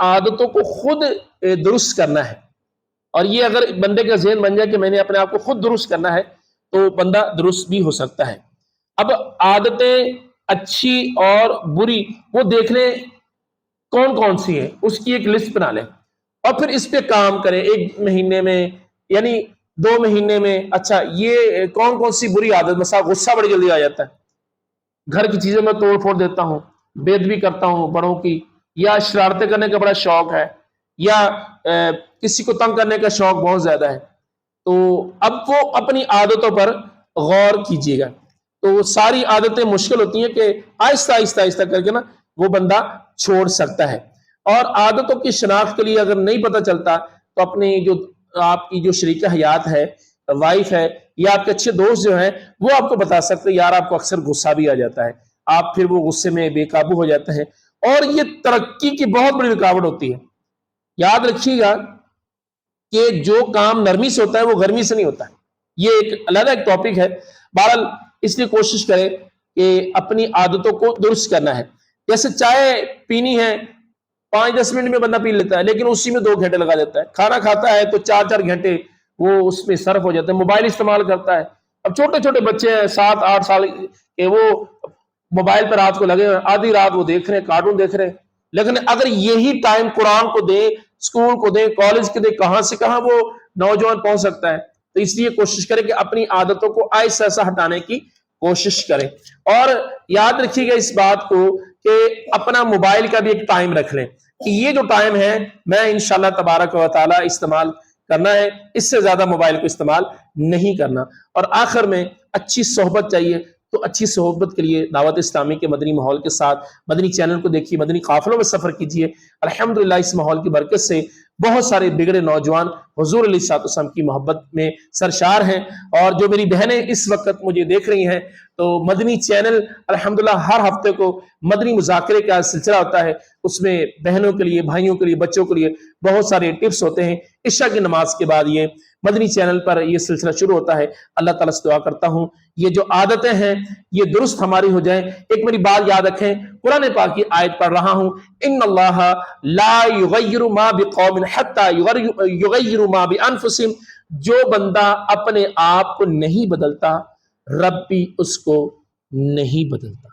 عادتوں کو خود درست کرنا ہے، اور یہ اگر بندے کا ذہن بن جائے کہ میں نے اپنے آپ کو خود درست کرنا ہے تو بندہ درست بھی ہو سکتا ہے۔ اب عادتیں اچھی اور بری وہ دیکھ لیں کون کون سی ہیں، اس کی ایک لسٹ بنا لیں اور پھر اس پہ کام کریں، 1 مہینے میں یعنی 2 مہینے میں۔ اچھا یہ کون کون سی بری عادت، مثلا غصہ بڑی جلدی آ جاتا ہے، گھر کی چیزوں میں توڑ پھوڑ دیتا ہوں، بے ادبی کرتا ہوں بڑوں کی، یا شرارتیں کرنے کا بڑا شوق ہے، یا کسی کو تنگ کرنے کا شوق بہت زیادہ ہے، تو اب وہ اپنی عادتوں پر غور کیجیے گا۔ تو ساری عادتیں مشکل ہوتی ہیں کہ آہستہ آہستہ آہستہ کر کے نا وہ بندہ چھوڑ سکتا ہے۔ اور عادتوں کی شناخت کے لیے اگر نہیں پتہ چلتا تو اپنی جو آپ کی جو شریک حیات ہے، وائف ہے، یا آپ کے اچھے دوست جو ہیں وہ آپ کو بتا سکتے ہیں، یار آپ کو اکثر غصہ بھی آ جاتا ہے، آپ پھر وہ غصے میں بے قابو ہو جاتے ہیں، اور یہ ترقی کی بہت بڑی رکاوٹ ہوتی ہے۔ یاد رکھیے گا کہ جو کام نرمی سے ہوتا ہے وہ گرمی سے نہیں ہوتا ہے، یہ ایک علیحدہ ایک ٹاپک ہے۔ بہرحال اس لیے کوشش کریں کہ اپنی عادتوں کو درست کرنا ہے۔ جیسے چائے پینی ہے 5-10 منٹ میں بندہ پی لیتا ہے، لیکن اسی میں 2 گھنٹے لگا دیتا ہے، کھانا کھاتا ہے تو 4-4 گھنٹے وہ اس میں صرف ہو جاتا ہے، موبائل استعمال کرتا ہے۔ اب چھوٹے چھوٹے بچے ہیں 7-8 سال کے، وہ موبائل پر رات کو لگے ہوئے، آدھی رات وہ دیکھ رہے ہیں، کارٹون دیکھ رہے ہیں۔ لیکن اگر یہی ٹائم قرآن کو دیں، اسکول کو دیں، کالج کو دیں، کہاں سے کہاں وہ نوجوان پہنچ سکتا ہے۔ تو اس لیے کوشش کریں کہ اپنی عادتوں کو ایسا ایسا ہٹانے کی کوشش کریں، اور یاد رکھیے گا اس بات کو کہ اپنا موبائل کا بھی ایک ٹائم رکھ لیں کہ یہ جو ٹائم ہے میں انشاءاللہ تبارک و تعالی استعمال کرنا ہے، اس سے زیادہ موبائل کو استعمال نہیں کرنا۔ اور آخر میں اچھی صحبت چاہیے، تو اچھی صحبت کے لیے دعوت اسلامی کے مدنی ماحول کے ساتھ مدنی چینل کو دیکھیے، مدنی قافلوں میں سفر کیجیے۔ الحمدللہ اس ماحول کی برکت سے بہت سارے بگڑے نوجوان حضور علیہ الصلوۃ والسلام کی محبت میں سرشار ہیں، اور جو میری بہنیں اس وقت مجھے دیکھ رہی ہیں تو مدنی چینل الحمدللہ ہر ہفتے کو مدنی مذاکرے کا سلسلہ ہوتا ہے، اس میں بہنوں کے لیے، بھائیوں کے لیے، بچوں کے لیے بہت سارے ٹپس ہوتے ہیں۔ عشاء کی نماز کے بعد یہ مدنی چینل پر یہ سلسلہ شروع ہوتا ہے۔ اللہ تعالیٰ سے دعا کرتا ہوں یہ جو عادتیں ہیں یہ درست ہماری ہو جائیں۔ ایک میری بات یاد رکھیں، قرآن پاک کی آیت پڑھ رہا ہوں، ان اللہ لا یغیر ما بقوم حتی یغیر ما بانفسہم، جو بندہ اپنے آپ کو نہیں بدلتا رب بھی اس کو نہیں بدلتا۔